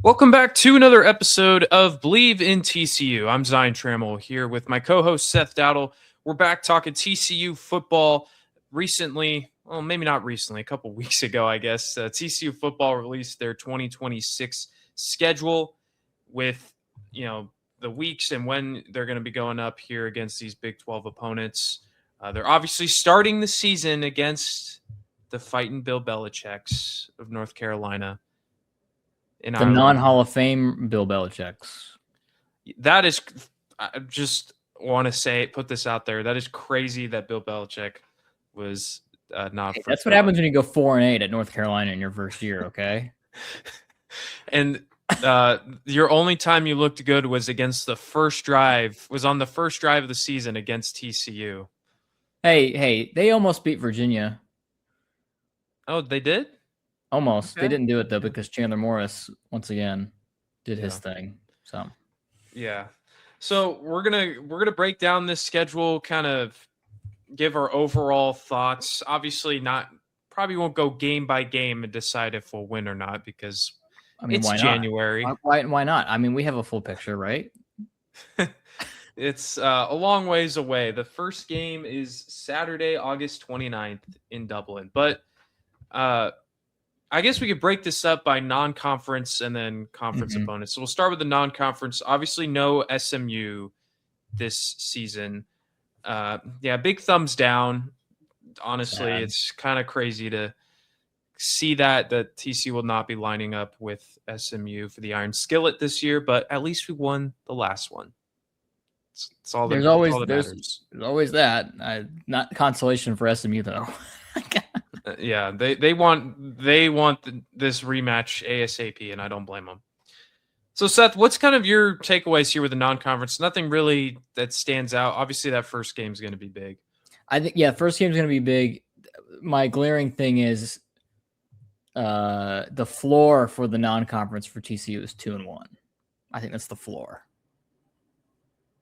Welcome back to another episode of Believe in TCU. I'm Zion Trammell here with my co-host Seth Dowdle. We're back talking TCU football. Recently, well, maybe not recently, a couple weeks ago, I guess, TCU football released their 2026 schedule with, the weeks and when they're going to be going up here against these Big 12 opponents. They're obviously starting the season against the fighting Bill Belichick's of North Carolina. In The Ireland. non-Hall of Fame Bill Belichick's. That is, I just want to say, put this out there. That is crazy that Bill Belichick was not. Hey, that's what happens when you go 4-8 at North Carolina in your first year. Okay. And your only time you looked good was against the first drive. Was on the first drive of the season against TCU. Hey, they almost beat Virginia. Oh, they did? Almost. Okay. They didn't do it though because Chandler Morris once again did his thing. So yeah. So we're gonna break down this schedule, kind of give our overall thoughts. Obviously, probably won't go game by game and decide if we'll win or not because it's why January. Not? Why not? I mean, we have a full picture, right? It's a long ways away. The first game is Saturday, August 29th in Dublin. But I guess we could break this up by non-conference and then conference opponents. So we'll start with the non-conference. Obviously, no SMU this season. Big thumbs down. Honestly, it's kind of crazy to see that TCU will not be lining up with SMU for the Iron Skillet this year, but at least we won the last one. It's all there's all always that matters. There's always that. Not consolation for SMU though. Yeah, they want this rematch ASAP, and I don't blame them. So, Seth, what's kind of your takeaways here with the non-conference? Nothing really that stands out. Obviously, that first game is going to be big. I think, first game's going to be big. My glaring thing is the floor for the non-conference for TCU is 2-1. I think that's the floor.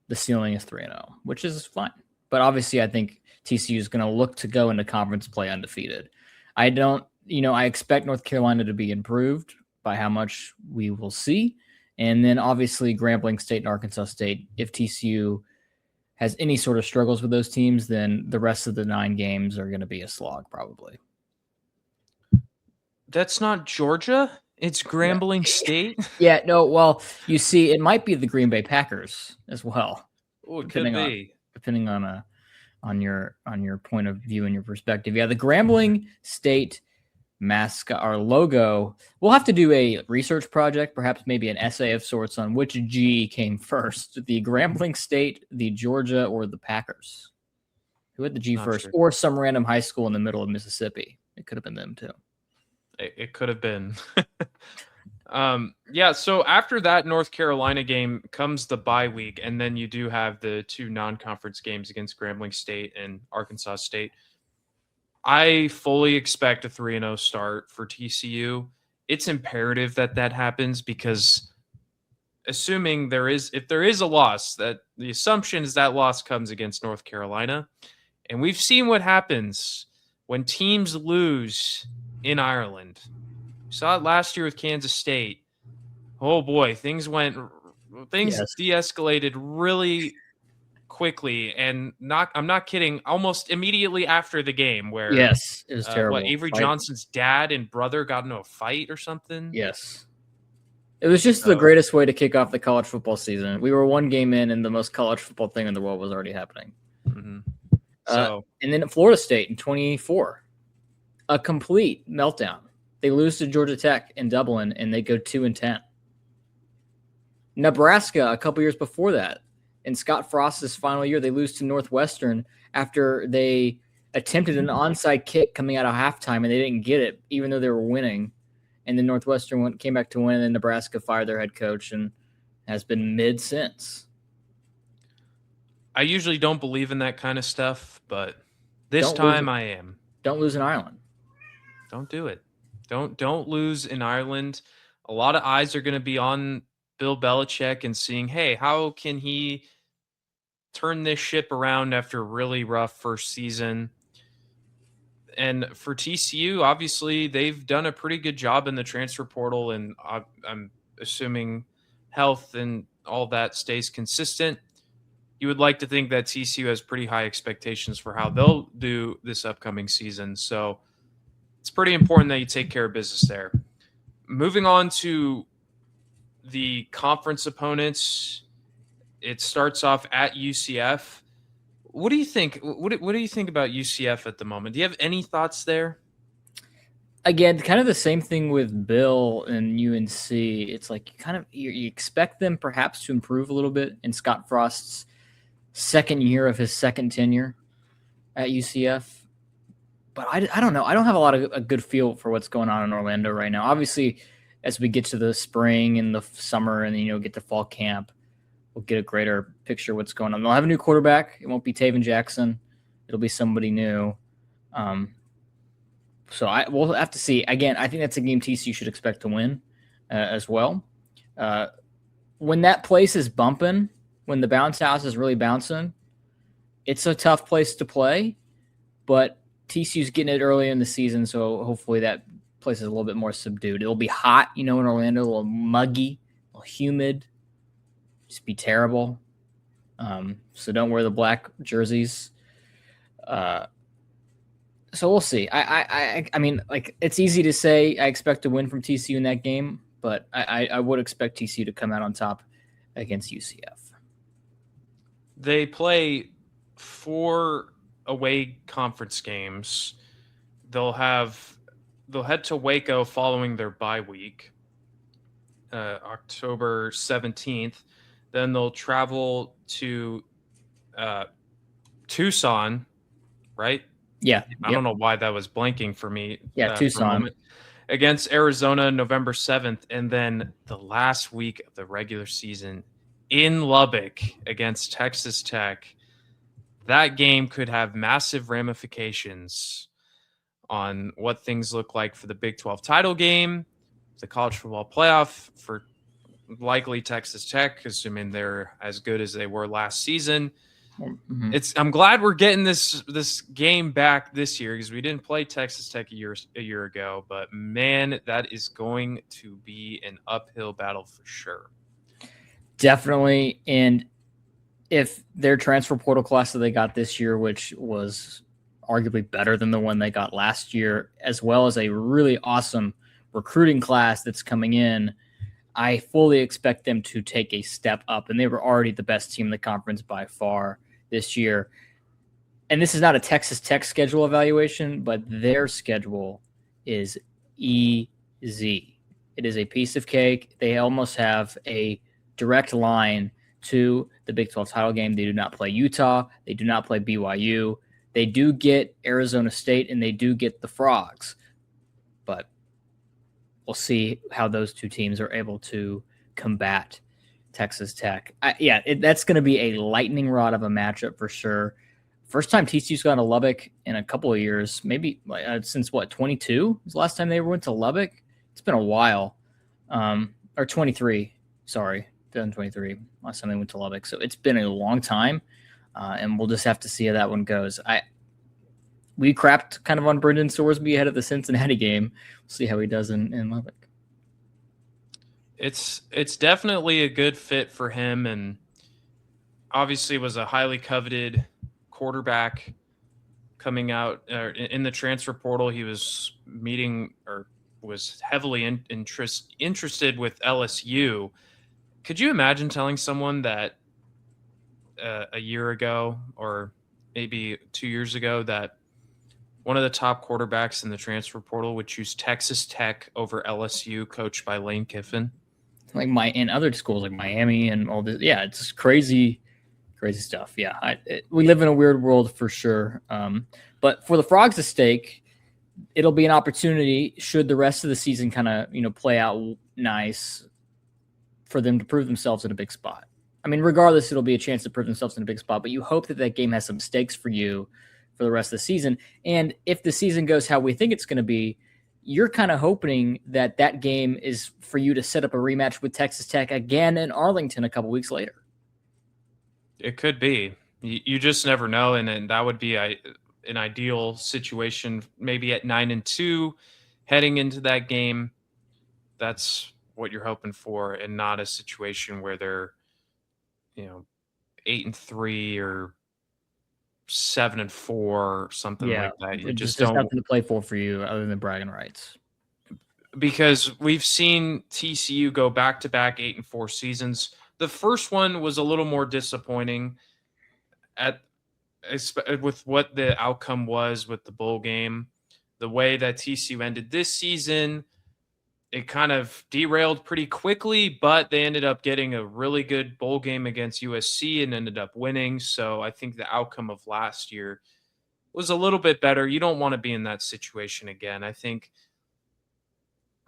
The ceiling is 3-0, which is fine. But obviously, I think TCU is going to look to go into conference play undefeated. I expect North Carolina to be improved by how much we will see. And then obviously Grambling State and Arkansas State, if TCU has any sort of struggles with those teams, then the rest of the 9 games are going to be a slog probably. That's not Georgia. It's Grambling State. Yeah, no, well, you see, it might be the Green Bay Packers as well. Oh, it could be. Depending on your point of view and your perspective. Yeah, the Grambling State mascot or logo, we'll have to do a research project, perhaps maybe an essay of sorts on which G came first, the Grambling State, the Georgia, or the Packers. Who had the G first? Sure. Or some random high school in the middle of Mississippi. It could have been them too. It could have been. So after that North Carolina game comes the bye week, and then you do have the 2 non-conference games against Grambling State and Arkansas State. I fully expect a 3-0 start for TCU. It's imperative that happens because assuming if there is a loss, that the assumption is that loss comes against North Carolina. And we've seen what happens when teams lose in Ireland. We saw it last year with Kansas State. Oh boy, things de-escalated really quickly, and I'm not kidding, almost immediately after the game where it was terrible. Avery Johnson's dad and brother got into a fight or something. Yes. It was just the greatest way to kick off the college football season. We were 1 game in, and the most college football thing in the world was already happening. Mm-hmm. And then at Florida State in 2024, a complete meltdown. They lose to Georgia Tech in Dublin, and they go 2-10. Nebraska, a couple years before that, in Scott Frost's final year, they lose to Northwestern after they attempted an onside kick coming out of halftime, and they didn't get it, even though they were winning. And then Northwestern came back to win, and then Nebraska fired their head coach and has been mid since. I usually don't believe in that kind of stuff, but this time I am. Don't lose in Ireland. Don't do it. Don't lose in Ireland. A lot of eyes are going to be on Bill Belichick and seeing, hey, how can he turn this ship around after a really rough first season? And for TCU, obviously, they've done a pretty good job in the transfer portal, and I'm assuming health and all that stays consistent. You would like to think that TCU has pretty high expectations for how they'll do this upcoming season. So it's pretty important that you take care of business there. Moving on to the conference opponents, it starts off at UCF. What do you think? What do you think about UCF at the moment? Do you have any thoughts there? Again, kind of the same thing with Bill and UNC. It's like you expect them perhaps to improve a little bit in Scott Frost's second year of his second tenure at UCF. But I don't know. I don't have a good feel for what's going on in Orlando right now. Obviously, as we get to the spring and the summer and get to fall camp, we'll get a greater picture of what's going on. They'll have a new quarterback. It won't be Taven Jackson. It'll be somebody new. So we'll have to see. Again, I think that's a game TCU should expect to win as well. When that place is bumping, when the bounce house is really bouncing, it's a tough place to play. But TCU's getting it early in the season, so hopefully that place is a little bit more subdued. It'll be hot, in Orlando, a little muggy, a little humid. Just be terrible. So don't wear the black jerseys. So we'll see. I mean, like, it's easy to say I expect to win from TCU in that game, but I would expect TCU to come out on top against UCF. They play 4 away conference games. They'll head to Waco following their bye week, October 17th. Then they'll travel to Tucson, right? Yeah. I don't know why that was blanking for me. Yeah, Tucson. Against Arizona, November 7th. And then the last week of the regular season in Lubbock against Texas Tech. That game could have massive ramifications on what things look like for the Big 12 title game, the college football playoff for likely Texas Tech, assuming they're as good as they were last season. Mm-hmm. I'm glad we're getting this game back this year because we didn't play Texas Tech a year ago. But man, that is going to be an uphill battle for sure. Definitely, and if their transfer portal class that they got this year, which was arguably better than the one they got last year, as well as a really awesome recruiting class that's coming in, I fully expect them to take a step up. And they were already the best team in the conference by far this year. And this is not a Texas Tech schedule evaluation, but their schedule is easy. It is a piece of cake. They almost have a direct line to the Big 12 title game. They do not play Utah. They do not play BYU. They do get Arizona State, and they do get the Frogs. But we'll see how those two teams are able to combat Texas Tech. That's going to be a lightning rod of a matchup for sure. First time TCU's gone to Lubbock in a couple of years, maybe since 22 was the last time they went to Lubbock. It's been a while. Or 23, sorry. 2023, last time they went to Lubbock. So it's been a long time, and we'll just have to see how that one goes. We crapped kind of on Brendan Sorsby ahead of the Cincinnati game. We'll see how he does in Lubbock. It's definitely a good fit for him, and obviously was a highly coveted quarterback coming out in the transfer portal. He was was heavily interested with LSU. Could you imagine telling someone that a year ago or maybe 2 years ago that one of the top quarterbacks in the transfer portal would choose Texas Tech over LSU, coached by Lane Kiffin? Like in other schools like Miami and all this. Yeah, it's crazy stuff. Yeah, we live in a weird world for sure. But for the Frogs' stake, it'll be an opportunity should the rest of the season kind of play out nice for them to prove themselves in a big spot. I mean, regardless, it'll be a chance to prove themselves in a big spot, but you hope that game has some stakes for you for the rest of the season. And if the season goes how we think it's going to be, you're kind of hoping that game is for you to set up a rematch with Texas Tech again in Arlington a couple weeks later. It could be. You just never know, and that would be an ideal situation, maybe at 9-2 heading into that game. That's what you're hoping for, and not a situation where they're 8-3 or 7-4 or something Yeah, like that. You just there's don't, nothing to play for you other than bragging rights. because we've seen TCU go back to back 8-4 seasons. The first one was a little more disappointing at with what the outcome was with the bowl game. The way that TCU ended this season, it kind of derailed pretty quickly, but they ended up getting a really good bowl game against USC and ended up winning. So I think the outcome of last year was a little bit better. You don't want to be in that situation again.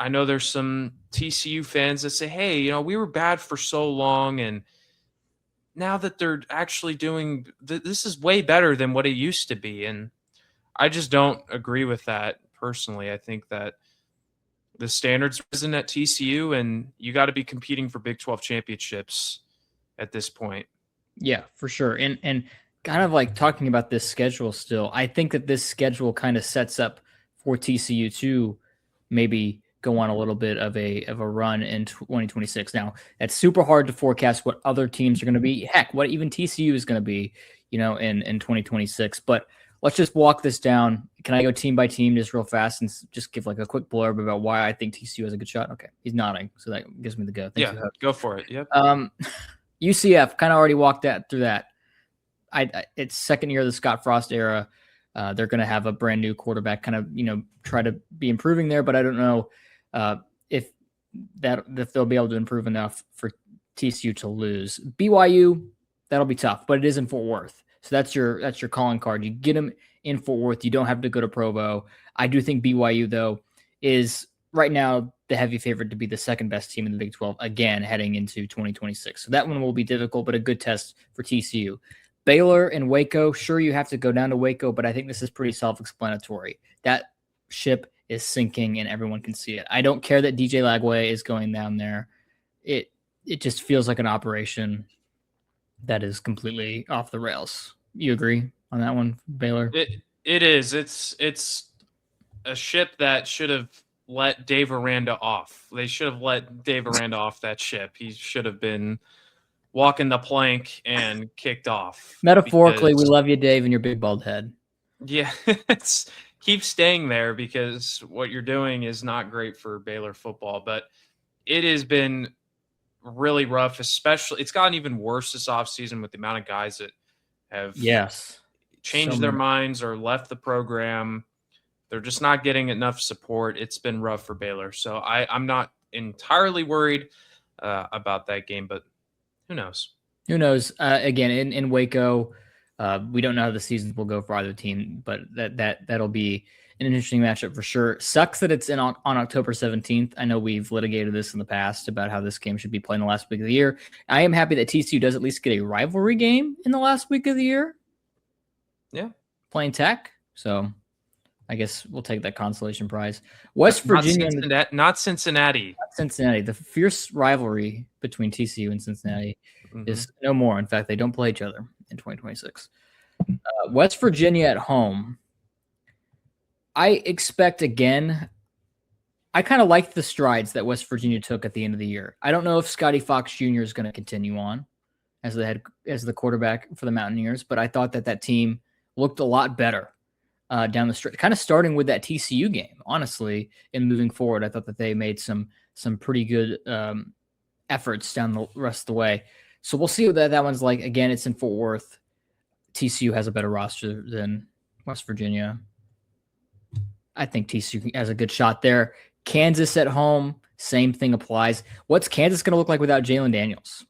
I know there's some TCU fans that say, hey, we were bad for so long, and now that they're actually doing this is way better than what it used to be. And I just don't agree with that personally. I think that the standards risen at TCU, and you got to be competing for Big 12 championships at this point. Yeah, for sure. And kind of like talking about this schedule still, I think that this schedule kind of sets up for TCU to maybe go on a little bit of a run in 2026. Now, that's super hard to forecast what other teams are going to be. Heck, what even TCU is going to be, in 2026. But let's just walk this down. Can I go team by team just real fast and just give like a quick blurb about why I think TCU has a good shot? Okay, he's nodding, so that gives me the go. Thanks, go for it. Yep. UCF kind of already walked through that. It's second year of the Scott Frost era. They're going to have a brand new quarterback, kind of try to be improving there, but I don't know if they'll be able to improve enough for TCU to lose. BYU, that'll be tough, but it is in Fort Worth, so that's your calling card. You get them in Fort Worth. You don't have to go to Provo. I do think BYU though is right now the heavy favorite to be the second best team in the Big 12 again heading into 2026. So that one will be difficult, but a good test for TCU. Baylor and Waco, sure, you have to go down to Waco, but I think this is pretty self-explanatory. That ship is sinking and everyone can see it. I don't care that DJ Lagway is going down there. It just feels like an operation that is completely off the rails. You agree on that one, Baylor? It is. It's a ship that should have let Dave Aranda off. They should have let Dave Aranda off that ship. He should have been walking the plank and kicked off. Metaphorically, we love you, Dave, and your big bald head. Yeah, keep staying there, because what you're doing is not great for Baylor football. But it has been really rough, especially it's gotten even worse this offseason with the amount of guys that have changed their minds or left the program. They're just not getting enough support. It's been rough for Baylor. So I'm not entirely worried about that game, but who knows? Who knows? Again, in Waco, we don't know how the seasons will go for either team, but that'll be an interesting matchup for sure. Sucks that it's on October 17th. I know we've litigated this in the past about how this game should be played in the last week of the year. I am happy that TCU does at least get a rivalry game in the last week of the year. Yeah. Playing Tech. So I guess we'll take that consolation prize. West Virginia. Not Cincinnati. Cincinnati. The fierce rivalry between TCU and Cincinnati is no more. In fact, they don't play each other in 2026. West Virginia at home. I expect, again, I kind of liked the strides that West Virginia took at the end of the year. I don't know if Scotty Fox Jr. is going to continue on as the quarterback for the Mountaineers, but I thought that team looked a lot better down the stretch, kind of starting with that TCU game, honestly, and moving forward. I thought that they made some pretty good efforts down the rest of the way. So we'll see what that one's like. Again, it's in Fort Worth. TCU has a better roster than West Virginia. I think TCU has a good shot there. Kansas at home, same thing applies. What's Kansas going to look like without Jalen Daniels?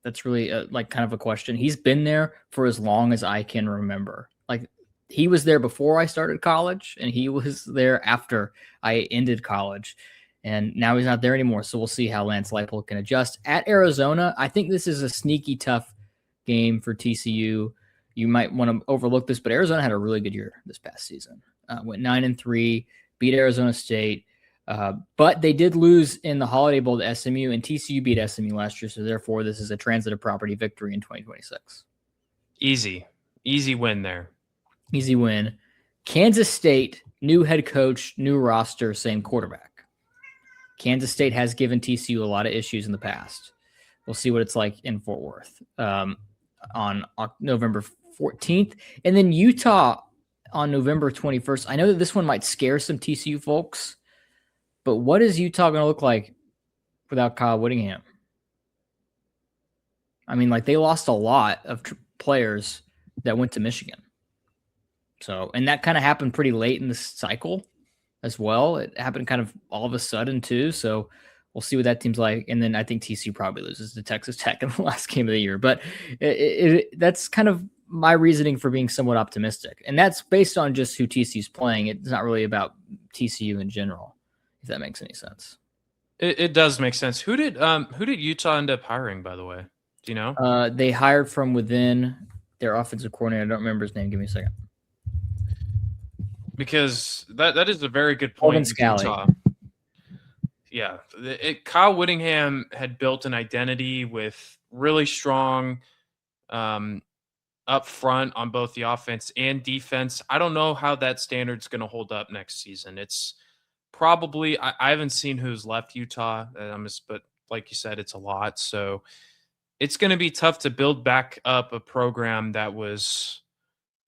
That's really kind of a question. He's been there for as long as I can remember. Like, he was there before I started college, and he was there after I ended college. And now he's not there anymore, so we'll see how Lance Leipold can adjust. At Arizona, I think this is a sneaky tough game for TCU. You might want to overlook this, but Arizona had a really good year this past season. Went 9-3, beat Arizona State. But they did lose in the Holiday Bowl to SMU, and TCU beat SMU last year, so therefore this is a transitive property victory in 2026. Easy win there. Easy win. Kansas State, new head coach, new roster, same quarterback. Kansas State has given TCU a lot of issues in the past. We'll see what it's like in Fort Worth on November 14th. And then Utah on November 21st. I know that this one might scare some TCU folks, but what is Utah going to look like without Kyle Whittingham? I mean, like, they lost a lot of players that went to Michigan. So, and that kind of happened pretty late in the cycle as well. It happened kind of all of a sudden too. So we'll see what that team's like. And then I think TCU probably loses to Texas Tech in the last game of the year. But that's kind of my reasoning for being somewhat optimistic. And that's based on just who TCU's playing. It's not really about TCU in general, if that makes any sense. It does make sense. Who did Utah end up hiring, by the way? Do you know? They hired from within their offensive coordinator. I don't remember his name. Give me a second. Because that is a very good point. Utah. Yeah, Kyle Whittingham had built an identity with really strong up front on both the offense and defense. I don't know how that standard's going to hold up next season. It's probably I haven't seen who's left Utah, but like you said, it's a lot. So it's going to be tough to build back up a program that was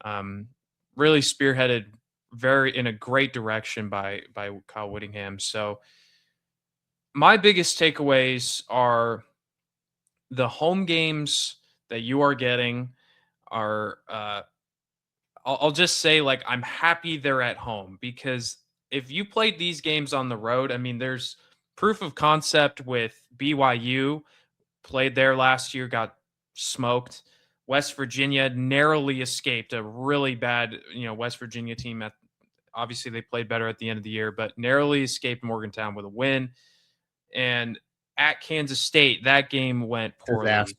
really spearheaded in a great direction by Kyle Whittingham. So my biggest takeaways are the home games that you are getting are I'll just say, like, I'm happy they're at home, because if you played these games on the road, I mean, there's proof of concept with BYU, played there last year, got smoked. West Virginia narrowly escaped a really bad, West Virginia team. Obviously, they played better at the end of the year, but narrowly escaped Morgantown with a win. And at Kansas State, that game went poorly. Disaster.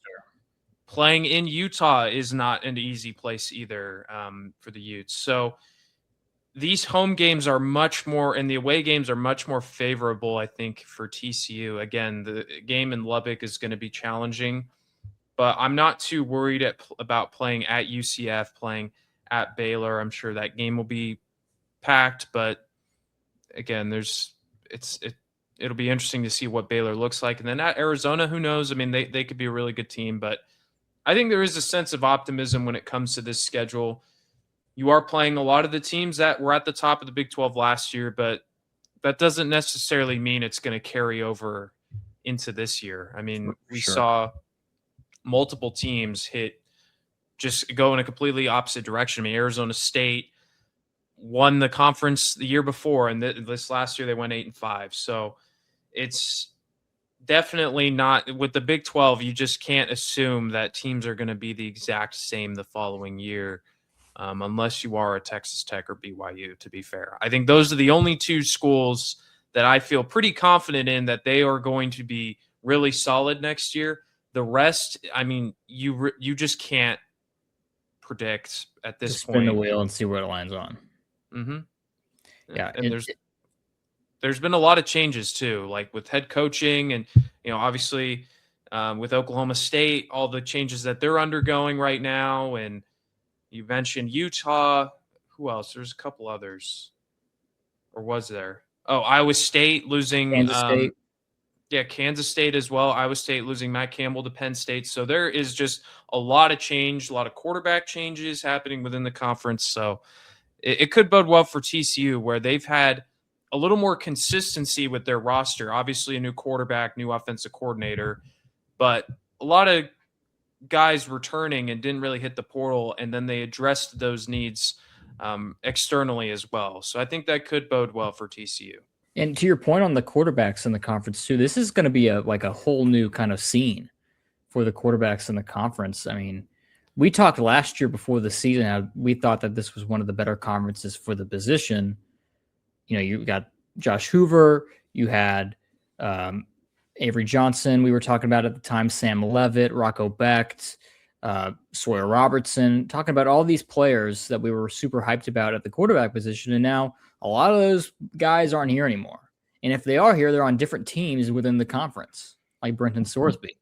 Playing in Utah is not an easy place either for the Utes. So these home games are much more, and the away games are much more favorable, I think, for TCU. Again, the game in Lubbock is going to be challenging, but I'm not too worried about playing at UCF, playing at Baylor. I'm sure that game will be packed, but again, it'll be interesting to see what Baylor looks like. And then at Arizona, who knows? I mean, they could be a really good team, but I think there is a sense of optimism when it comes to this schedule. You are playing a lot of the teams that were at the top of the Big 12 last year, but that doesn't necessarily mean it's going to carry over into this year. I mean, we saw multiple teams just go in a completely opposite direction. I mean, Arizona State won the conference the year before, and this last year they went 8-5. So it's definitely not with the Big 12. You just can't assume that teams are going to be the exact same the following year, unless you are a Texas Tech or BYU, to be fair. I think those are the only two schools that I feel pretty confident in that they are going to be really solid next year. The rest, I mean, you just can't predict at this just point. Spin the wheel and see where it lands on. Mm-hmm. Yeah, and there's been a lot of changes too, like with head coaching, and obviously with Oklahoma State, all the changes that they're undergoing right now. And you mentioned Utah. Who else? There's a couple others, or was there? Oh, Iowa State losing. Kansas State. Yeah, Kansas State as well. Iowa State losing Matt Campbell to Penn State. So there is just a lot of change, a lot of quarterback changes happening within the conference. So it could bode well for TCU, where they've had a little more consistency with their roster. Obviously, a new quarterback, new offensive coordinator, but a lot of guys returning and didn't really hit the portal, and then they addressed those needs externally as well. So I think that could bode well for TCU. And to your point on the quarterbacks in the conference too, this is going to be a whole new kind of scene for the quarterbacks in the conference. I mean, we talked last year before the season how we thought that this was one of the better conferences for the position. You got Josh Hoover, you had Avery Johnson, we were talking about at the time, Sam Levitt, Rocco Becht, Sawyer Robertson, talking about all these players that we were super hyped about at the quarterback position. And now a lot of those guys aren't here anymore. And if they are here, they're on different teams within the conference, like Brenton Sorsby,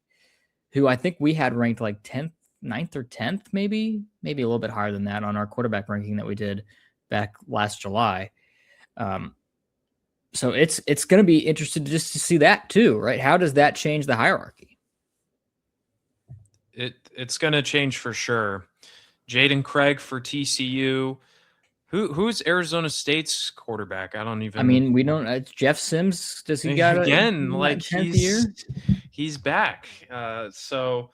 who I think we had ranked like 10th, 9th or 10th, maybe a little bit higher than that on our quarterback ranking that we did back last July. So it's going to be interesting just to see that too, right? How does that change the hierarchy? It's going to change for sure. Jaden Craig for TCU. Who's Arizona State's quarterback? I don't I even. mean, we don't. Jeff Sims, does he got a Again, like 10th year? he's back. So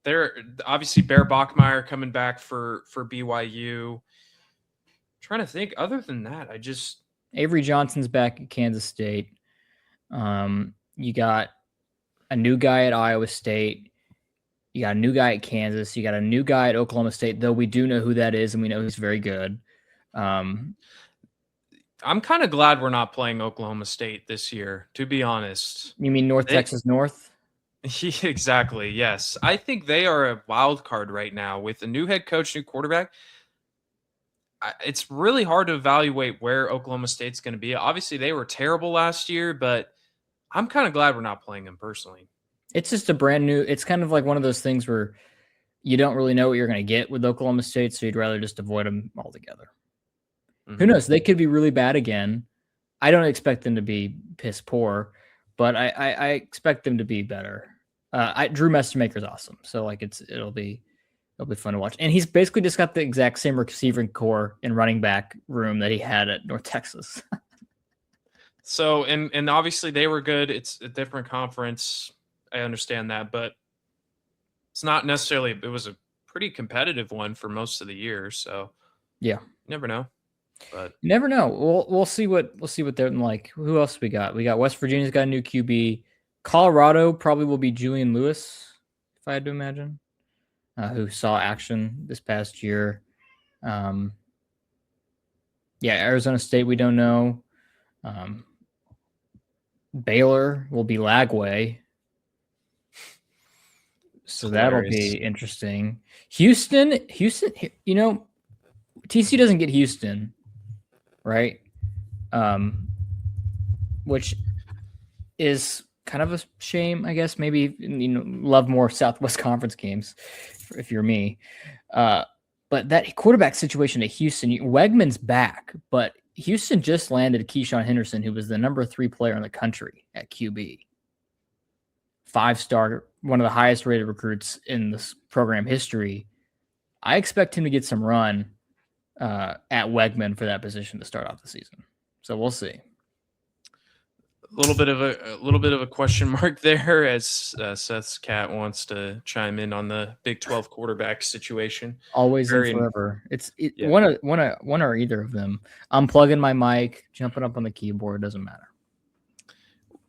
they're obviously Bear Bachmeyer coming back for BYU. Trying to think. Other than that, I just Avery Johnson's back at Kansas State. You got a new guy at Iowa State. You got a new guy at Kansas. You got a new guy at Oklahoma State, though we do know who that is, and we know he's very good. I'm kind of glad we're not playing Oklahoma State this year, to be honest. You mean Texas North? Exactly. Yes, I think they are a wild card right now with a new head coach, new quarterback. It's really hard to evaluate where Oklahoma State's going to be. Obviously, they were terrible last year, but I'm kind of glad we're not playing them personally. It's just a brand new. It's kind of like one of those things where you don't really know what you're going to get with Oklahoma State, so you'd rather just avoid them altogether. Mm-hmm. Who knows? They could be really bad again. I don't expect them to be piss poor, but I expect them to be better. Drew Mestermaker's awesome, so like it'll be fun to watch. And he's basically just got the exact same receiving core and running back room that he had at North Texas. So and obviously they were good. It's a different conference. I understand that, but it's not necessarily. It was a pretty competitive one for most of the year. So yeah, you never know. But you never know. We'll see what they're like. Who else we got? We got West Virginia's got a new QB. Colorado probably will be Julian Lewis, if I had to imagine, who saw action this past year. Yeah, Arizona State, we don't know. Baylor will be Lagway. So that'll be interesting. Houston, you know, TCU doesn't get Houston, right? Which is kind of a shame, I guess. Maybe, love more Southwest Conference games if you're me. But that quarterback situation at Houston, Wegman's back, but Houston just landed Keyshawn Henderson, who was the number 3 player in the country at QB. 5-star, one of the highest rated recruits in this program history. I expect him to get some run at Wegman for that position to start off the season. So we'll see. A little bit of a question mark there, as Seth's cat wants to chime in on the Big 12 quarterback situation. Always and forever. Yeah. One or either of them. I'm plugging my mic, jumping up on the keyboard. Doesn't matter.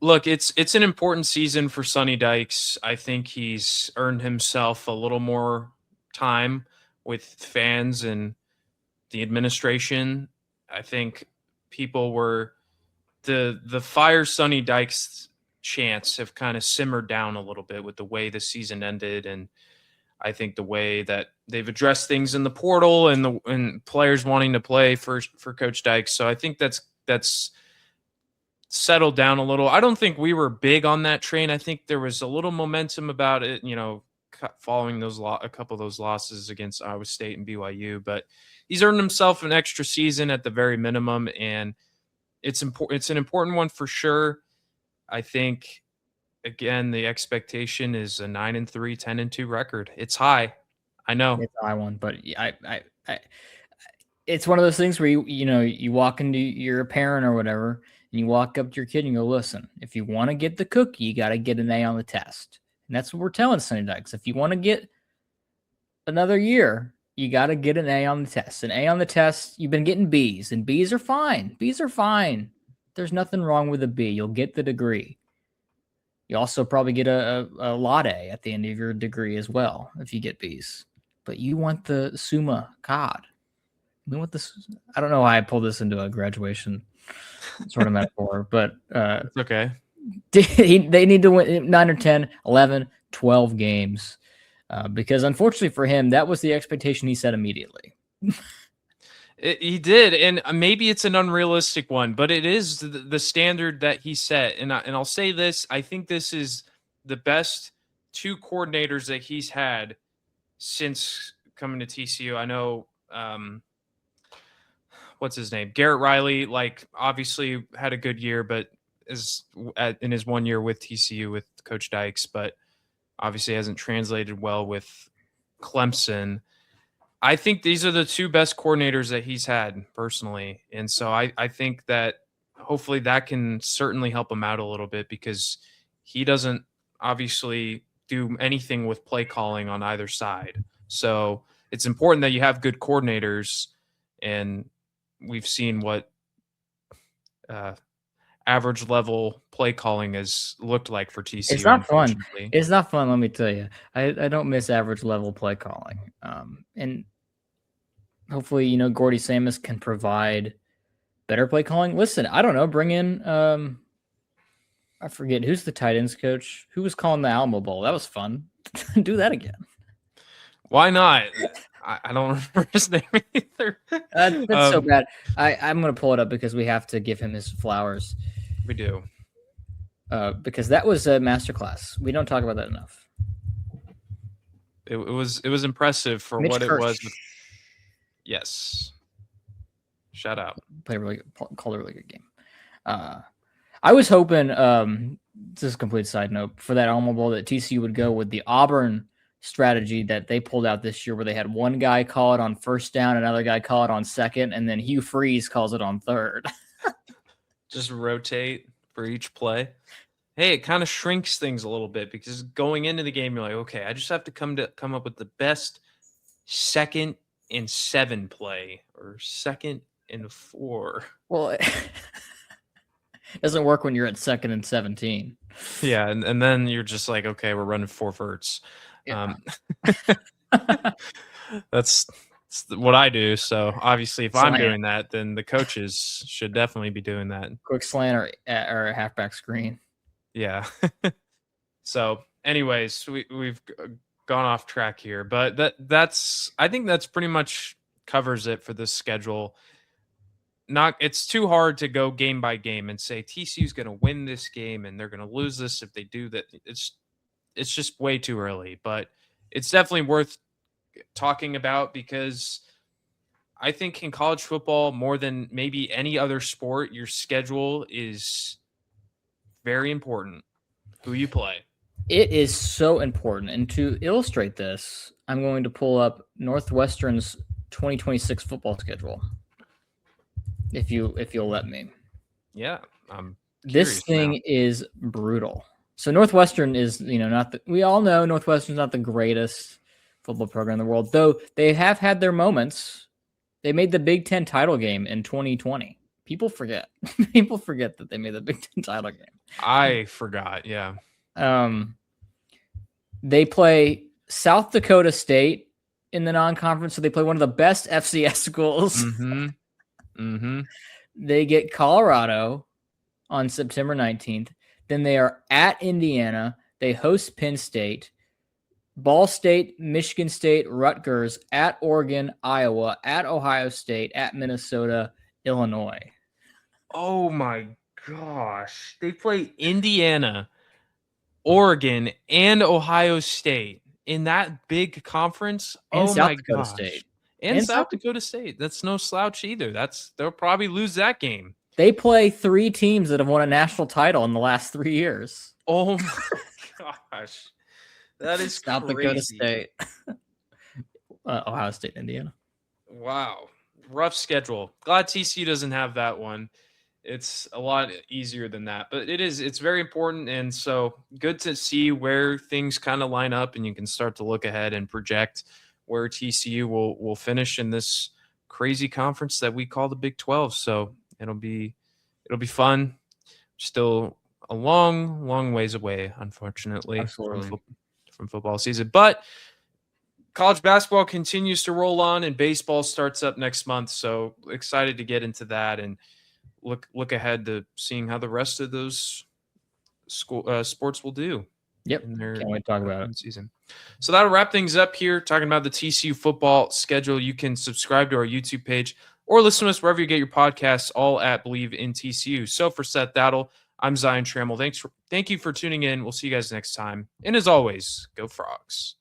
Look, it's an important season for Sonny Dykes. I think he's earned himself a little more time with fans and the administration. I think people were the fire Sonny Dykes chants have kind of simmered down a little bit with the way the season ended, and I think the way that they've addressed things in the portal and players wanting to play for Coach Dykes. So I think that's settled down a little. I don't think we were big on that train. I think there was a little momentum about it, following a couple of those losses against Iowa State and BYU, but he's earned himself an extra season at the very minimum, and it's important. It's an important one for sure. I think, again, the expectation is a 9-3, 10-2 record. It's high. I know it's a high one, but I it's one of those things where you walk into, you're a parent or whatever, and you walk up to your kid and you go, listen, if you want to get the cookie, you got to get an A on the test. And that's what we're telling Sonny Dykes. If you want to get another year, you got to get an A on the test. An A on the test, you've been getting B's, and B's are fine. B's are fine. There's nothing wrong with a B. You'll get the degree. You also probably get a latte at the end of your degree as well if you get B's. But you want the summa cod. We want this. I don't know why I pulled this into a graduation sort of metaphor, but it's okay. They need to win 9 or 10, 11, 12 games because unfortunately for him, that was the expectation he set immediately. He did, and maybe it's an unrealistic one, but it is the standard that he set. And I'll say this: I think this is the best 2 coordinators that he's had since coming to TCU. I know, what's his name? Garrett Riley, like obviously had a good year, but in his 1 year with TCU with Coach Dykes, but obviously hasn't translated well with Clemson. I think these are the two best coordinators that he's had personally. And so I think that hopefully that can certainly help him out a little bit because he doesn't obviously do anything with play calling on either side. So it's important that you have good coordinators, and we've seen what average level play calling has looked like for TCU. It's not fun. It's not fun, let me tell you. I don't miss average level play calling. And hopefully, you know, Gordy Samus can provide better play calling. Listen, I don't know, bring in I forget who's the tight ends coach. Who was calling the Alamo Bowl? That was fun. Do that again. Why not? I don't remember his name either. That's so bad. I'm going to pull it up because we have to give him his flowers. We do. Because that was a masterclass. We don't talk about that enough. It was impressive for Mitch what Kirsch. it was. Yes. Shout out. Called a really good game. I was hoping, this is a complete side note, for that Alamo Bowl that TCU would go with the Auburn strategy that they pulled out this year where they had one guy call it on first down, another guy call it on second, and then Hugh Freeze calls it on third. Just rotate for each play. Hey, it kind of shrinks things a little bit because going into the game, you're like, okay, I just have to come up with the best 2nd and 7 play or 2nd and 4. Well, it doesn't work when you're at 2nd and 17. Yeah, and then you're just like, okay, we're running 4 verts. Yeah. That's what I do. So obviously, if I'm doing that, then the coaches should definitely be doing that. Quick slant or a halfback screen. Yeah. So, anyways, we've gone off track here, but that's I think that's pretty much covers it for this schedule. It's too hard to go game by game and say TCU's going to win this game and they're going to lose this if they do that. It's just way too early, but it's definitely worth talking about because I think in college football, more than maybe any other sport, your schedule is very important. Who you play. It is so important. And to illustrate this, I'm going to pull up Northwestern's 2026 football schedule. If you'll let me. Yeah. This thing is brutal. So Northwestern is, we all know Northwestern's not the greatest football program in the world, though they have had their moments. They made the Big Ten title game in 2020. People forget. People forget that they made the Big Ten title game. I forgot, yeah. They play South Dakota State in the non-conference, so they play one of the best FCS schools. Mm-hmm. Mm-hmm. They get Colorado on September 19th. Then they are at Indiana. They host Penn State, Ball State, Michigan State, Rutgers, at Oregon, Iowa, at Ohio State, at Minnesota, Illinois. Oh my gosh. They play Indiana, Oregon, and Ohio State in that big conference. And oh South my Dakota gosh. State. And South Dakota State. That's no slouch either. They'll probably lose that game. They play 3 teams that have won a national title in the last 3 years. Oh my gosh. That is South crazy. Dakota State. Ohio State, Indiana. Wow. Rough schedule. Glad TCU doesn't have that one. It's a lot easier than that, but it's very important. And so good to see where things kind of line up and you can start to look ahead and project where TCU will finish in this crazy conference that we call the Big 12. So it'll be fun. Still a long ways away, unfortunately, from football season. But college basketball continues to roll on and baseball starts up next month. So excited to get into that and look ahead to seeing how the rest of those sports will do. Yep. Can't wait to talk about it. Season. So that'll wrap things up here, talking about the TCU football schedule. You can subscribe to our YouTube page or listen to us wherever you get your podcasts, all at Believe in TCU. So for Seth Dattle, I'm Zion Trammell. Thank you for tuning in. We'll see you guys next time. And as always, go Frogs.